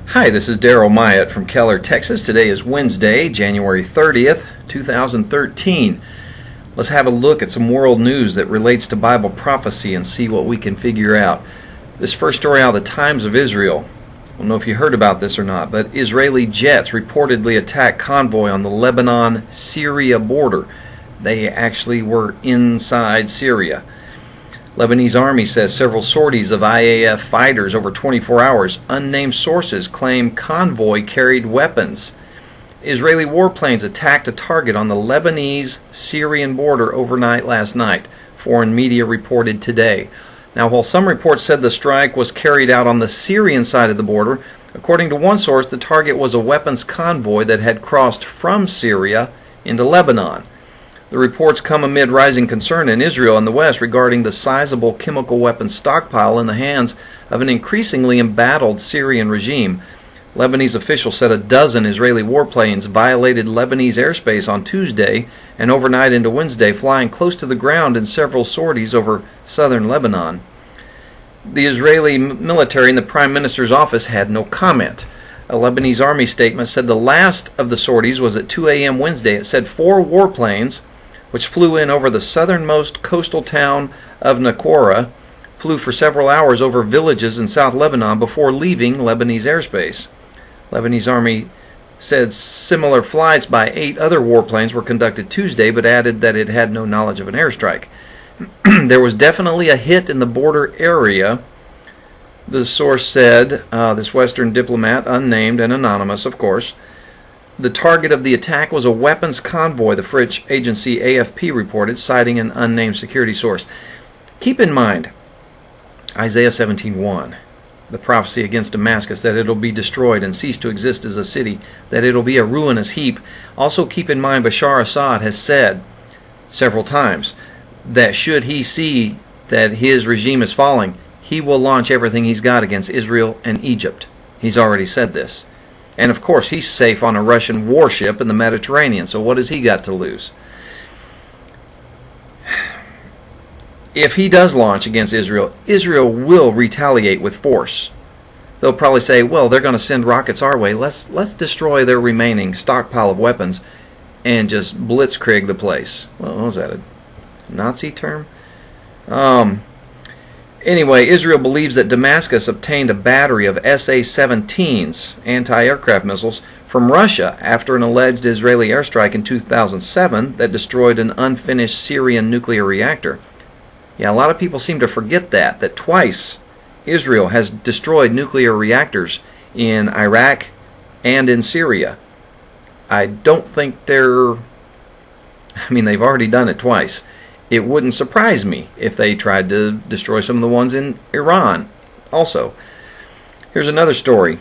Hi, this is Daryl Myatt from Keller, Texas. Today is Wednesday, January 30th, 2013. Let's have a look at some world news that relates to Bible prophecy and see what we can figure out. This first story out of the Times of Israel. I don't know if you heard about this or not, but Israeli jets reportedly attacked convoy on the Lebanon-Syria border. They actually were inside Syria. Lebanese army says several sorties of IAF fighters over 24 hours. Unnamed sources claim convoy carried weapons. Israeli warplanes attacked a target on the Lebanese-Syrian border overnight last night, foreign media reported today. Now, while some reports said the strike was carried out on the Syrian side of the border, according to one source, the target was a weapons convoy that had crossed from Syria into Lebanon. The reports come amid rising concern in Israel and the West regarding the sizable chemical weapons stockpile in the hands of an increasingly embattled Syrian regime. Lebanese officials said a dozen Israeli warplanes violated Lebanese airspace on Tuesday and overnight into Wednesday, flying close to the ground in several sorties over southern Lebanon. The Israeli military and the Prime Minister's office had no comment. A Lebanese army statement said the last of the sorties was at 2 a.m. Wednesday. It said 4 warplanes, which flew in over the southernmost coastal town of Naqoura, flew for several hours over villages in South Lebanon before leaving Lebanese airspace. Lebanese army said similar flights by 8 other warplanes were conducted Tuesday, but added that it had no knowledge of an airstrike. There was definitely a hit in the border area, the source said, this Western diplomat, unnamed and anonymous, of course. The target of the attack was a weapons convoy, the French agency AFP reported, citing an unnamed security source. Keep in mind, Isaiah 17:1, the prophecy against Damascus, that it'll be destroyed and cease to exist as a city, that it'll be a ruinous heap. Also keep in mind, Bashar Assad has said several times that should he see that his regime is falling, he will launch everything he's got against Israel and Egypt. He's already said this. And of course, he's safe on a Russian warship in the Mediterranean, so what has he got to lose? If he does launch against Israel, Israel will retaliate with force. They'll probably say, well, they're going to send rockets our way. Let's destroy their remaining stockpile of weapons and just blitzkrieg the place. Well, what was that, a Nazi term? Anyway, Israel believes that Damascus obtained a battery of SA-17s, anti-aircraft missiles, from Russia after an alleged Israeli airstrike in 2007 that destroyed an unfinished Syrian nuclear reactor. Yeah, a lot of people seem to forget that twice Israel has destroyed nuclear reactors in Iraq and in Syria. I don't think they've already done it twice. It wouldn't surprise me if they tried to destroy some of the ones in Iran also. Here's another story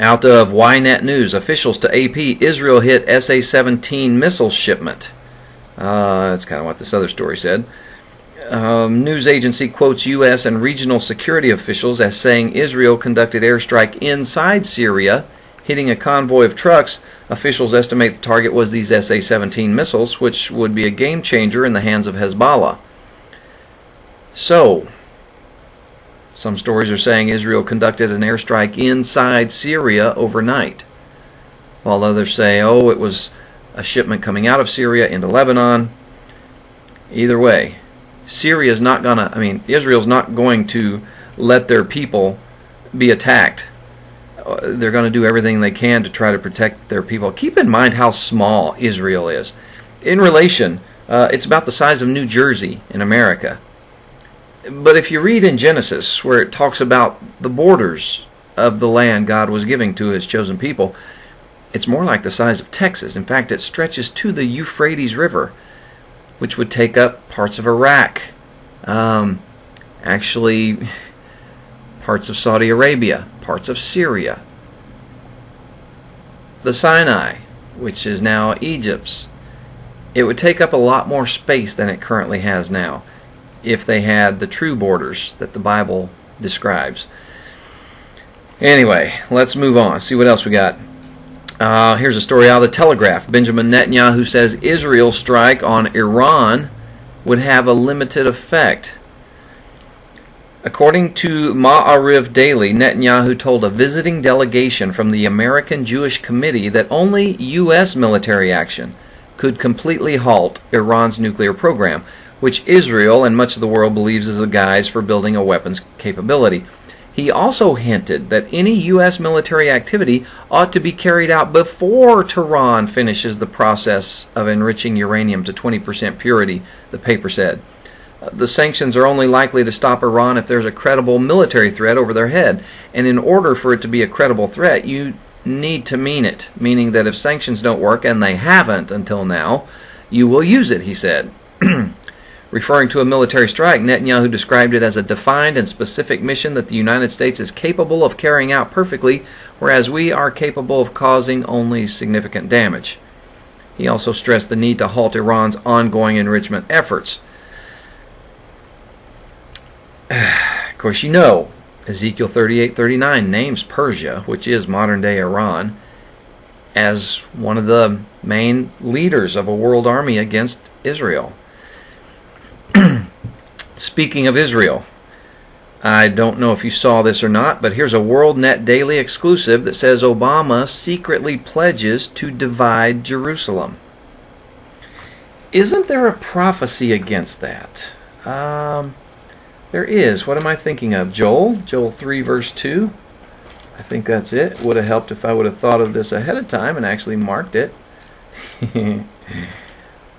out of Ynet News. Officials to AP, Israel hit SA-17 missile shipment. That's kind of what this other story said. News agency quotes U.S. and regional security officials as saying Israel conducted airstrike inside Syria, hitting a convoy of trucks. Officials estimate the target was these SA-17 missiles, which would be a game changer in the hands of Hezbollah. So, some stories are saying Israel conducted an airstrike inside Syria overnight, while others say, oh, it was a shipment coming out of Syria into Lebanon. Either way, Israel's not going to let their people be attacked. They're going to do everything they can to try to protect their people. Keep in mind how small Israel is. In relation, it's about the size of New Jersey in America. But if you read in Genesis, where it talks about the borders of the land God was giving to His chosen people, it's more like the size of Texas. In fact, it stretches to the Euphrates River, which would take up parts of Iraq, actually parts of Saudi Arabia, parts of Syria, the Sinai, which is now Egypt's. It would take up a lot more space than it currently has now if they had the true borders that the Bible describes. Anyway, let's move on. See what else we got. Here's a story out of the Telegraph. Benjamin Netanyahu says Israel's strike on Iran would have a limited effect. According to Ma'ariv Daily, Netanyahu told a visiting delegation from the American Jewish Committee that only U.S. military action could completely halt Iran's nuclear program, which Israel and much of the world believes is a guise for building a weapons capability. He also hinted that any U.S. military activity ought to be carried out before Tehran finishes the process of enriching uranium to 20% purity, the paper said. The sanctions are only likely to stop Iran if there's a credible military threat over their head. And in order for it to be a credible threat, you need to mean it, meaning that if sanctions don't work, and they haven't until now, you will use it, he said. Referring to a military strike, Netanyahu described it as a defined and specific mission that the United States is capable of carrying out perfectly, whereas we are capable of causing only significant damage. He also stressed the need to halt Iran's ongoing enrichment efforts. Of course, you know, Ezekiel 38:39 names Persia, which is modern-day Iran, as one of the main leaders of a world army against Israel. Speaking of Israel, I don't know if you saw this or not, but here's a WorldNet Daily exclusive that says Obama secretly pledges to divide Jerusalem. Isn't there a prophecy against that? There is. What am I thinking of? Joel 3 verse 2. I think that's it. Would have helped if I would have thought of this ahead of time and actually marked it.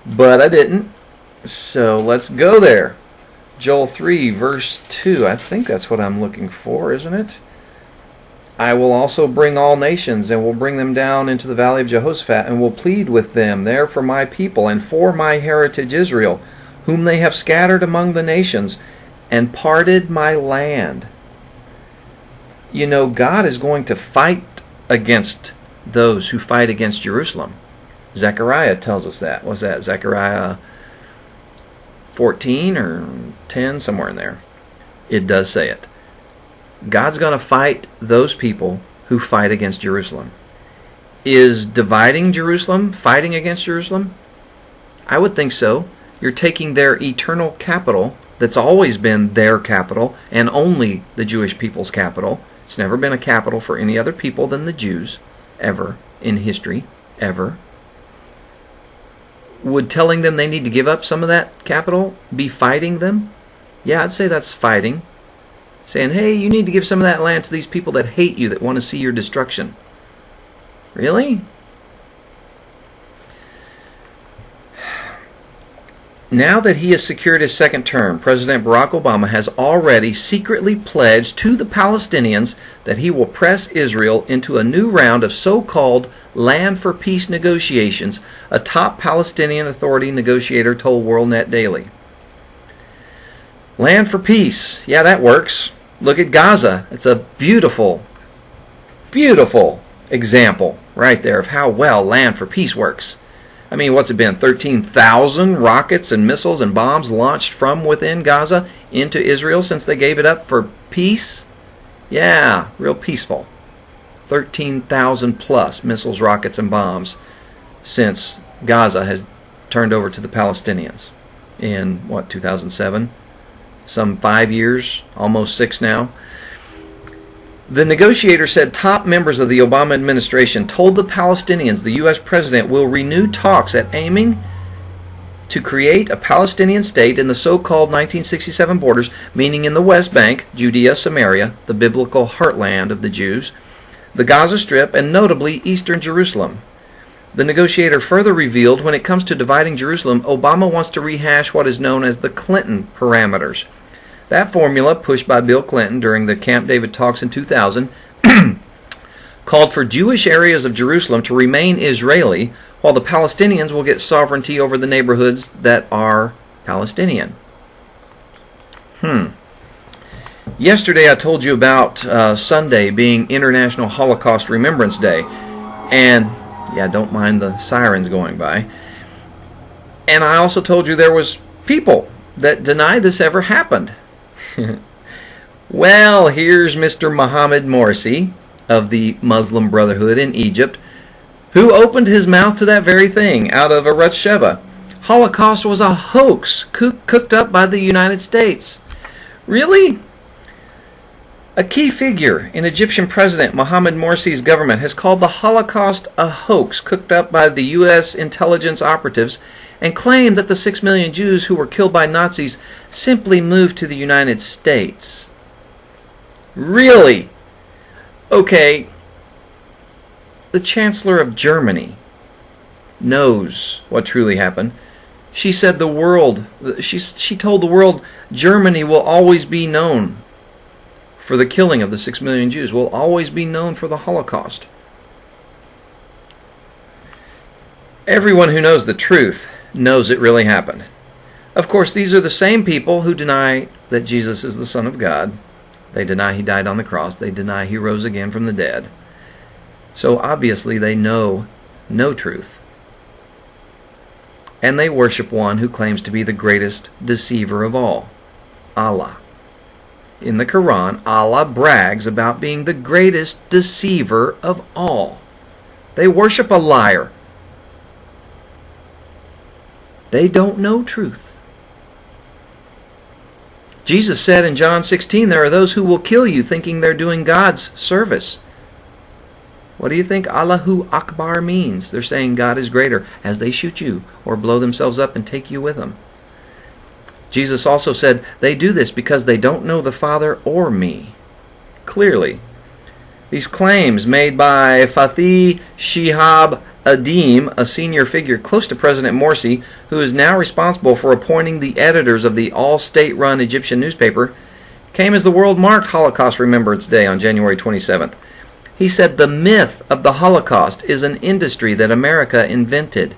But I didn't. So let's go there. Joel 3 verse 2. I think that's what I'm looking for, isn't it? I will also bring all nations, and will bring them down into the valley of Jehoshaphat, and will plead with them there for my people, and for my heritage Israel, whom they have scattered among the nations, and parted my land. You know, God is going to fight against those who fight against Jerusalem. Zechariah tells us that. Was that Zechariah 14 or 10, somewhere in there? It does say it. God's going to fight those people who fight against Jerusalem. Is dividing Jerusalem fighting against Jerusalem? I would think so. You're taking their eternal capital, that's always been their capital, and only the Jewish people's capital. It's never been a capital for any other people than the Jews, ever, in history, ever. Would telling them they need to give up some of that capital be fighting them? Yeah, I'd say that's fighting. Saying, hey, you need to give some of that land to these people that hate you, that want to see your destruction. Really? Now that he has secured his second term, President Barack Obama has already secretly pledged to the Palestinians that he will press Israel into a new round of so-called land for peace negotiations, a top Palestinian Authority negotiator told WorldNet Daily. Land for peace. Yeah, that works. Look at Gaza. It's a beautiful, beautiful example right there of how well land for peace works. I mean, what's it been? 13,000 rockets and missiles and bombs launched from within Gaza into Israel since they gave it up for peace? Yeah, real peaceful. 13,000 plus missiles, rockets, and bombs since Gaza has turned over to the Palestinians in, 2007? Some 5 years, almost 6 now. The negotiator said top members of the Obama administration told the Palestinians the U.S. president will renew talks at aiming to create a Palestinian state in the so-called 1967 borders, meaning in the West Bank, Judea, Samaria, the biblical heartland of the Jews, the Gaza Strip, and notably eastern Jerusalem. The negotiator further revealed when it comes to dividing Jerusalem, Obama wants to rehash what is known as the Clinton parameters. That formula, pushed by Bill Clinton during the Camp David talks in 2000, called for Jewish areas of Jerusalem to remain Israeli, while the Palestinians will get sovereignty over the neighborhoods that are Palestinian. Yesterday I told you about Sunday being International Holocaust Remembrance Day. And, yeah, don't mind the sirens going by. And I also told you there was people that denied this ever happened. Well, here's Mr. Mohammed Morsi of the Muslim Brotherhood in Egypt, who opened his mouth to that very thing out of a Ratsheva. Holocaust was a hoax cooked up by the United States. Really? A key figure in Egyptian President Mohamed Morsi's government has called the Holocaust a hoax cooked up by the U.S. intelligence operatives and claimed that the 6 million Jews who were killed by Nazis simply moved to the United States. Really? Okay, the Chancellor of Germany knows what truly happened. She said she told the world Germany will always be known for the killing of the 6 million Jews, will always be known for the Holocaust. Everyone who knows the truth knows it really happened. Of course, these are the same people who deny that Jesus is the Son of God. They deny he died on the cross. They deny he rose again from the dead. So obviously they know no truth. And they worship one who claims to be the greatest deceiver of all, Allah. In the Quran, Allah brags about being the greatest deceiver of all. They worship a liar. They don't know truth. Jesus said in John 16, there are those who will kill you thinking they're doing God's service. What do you think Allahu Akbar means? They're saying God is greater as they shoot you or blow themselves up and take you with them. Jesus also said, they do this because they don't know the Father or me. Clearly, these claims made by Fathi Shihab Adim, a senior figure close to President Morsi, who is now responsible for appointing the editors of the all-state-run Egyptian newspaper, came as the world marked Holocaust Remembrance Day on January 27th. He said the myth of the Holocaust is an industry that America invented.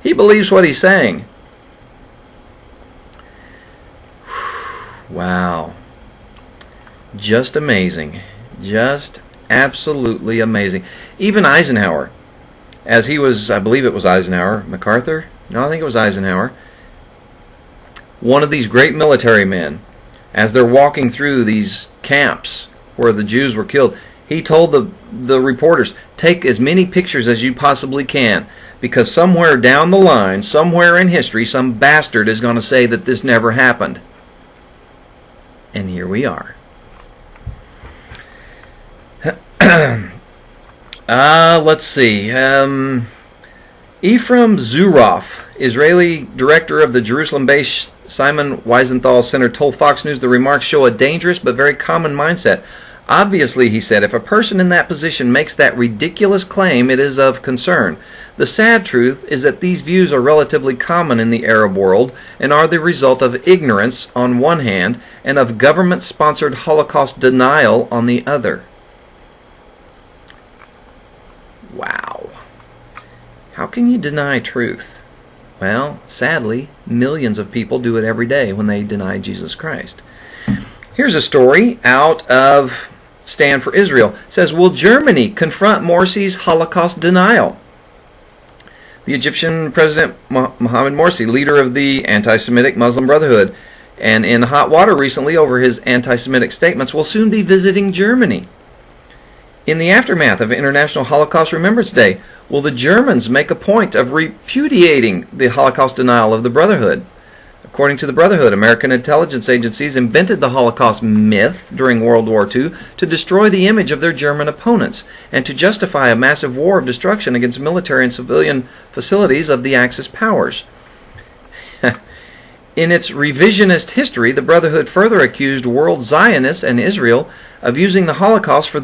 He believes what he's saying. Wow. Just amazing. Just absolutely amazing. Even Eisenhower, as he was, I believe it was Eisenhower, MacArthur? No, I think it was Eisenhower. One of these great military men, as they're walking through these camps where the Jews were killed, he told the reporters, take as many pictures as you possibly can, because somewhere down the line, somewhere in history, some bastard is going to say that this never happened. And here we are. Let's see. Ephraim Zuroff, Israeli director of the Jerusalem-based Simon Wiesenthal Center, told Fox News the remarks show a dangerous but very common mindset. Obviously, he said, if a person in that position makes that ridiculous claim, it is of concern. The sad truth is that these views are relatively common in the Arab world and are the result of ignorance on one hand and of government-sponsored Holocaust denial on the other. Wow. How can you deny truth? Well, sadly, millions of people do it every day when they deny Jesus Christ. Here's a story out of Stand for Israel. It says, will Germany confront Morsi's Holocaust denial? The Egyptian President Mohamed Morsi, leader of the anti-Semitic Muslim Brotherhood, and in hot water recently over his anti-Semitic statements, will soon be visiting Germany. In the aftermath of International Holocaust Remembrance Day, will the Germans make a point of repudiating the Holocaust denial of the Brotherhood? According to the Brotherhood, American intelligence agencies invented the Holocaust myth during World War II to destroy the image of their German opponents and to justify a massive war of destruction against military and civilian facilities of the Axis powers. In its revisionist history, the Brotherhood further accused world Zionists and Israel of using the Holocaust for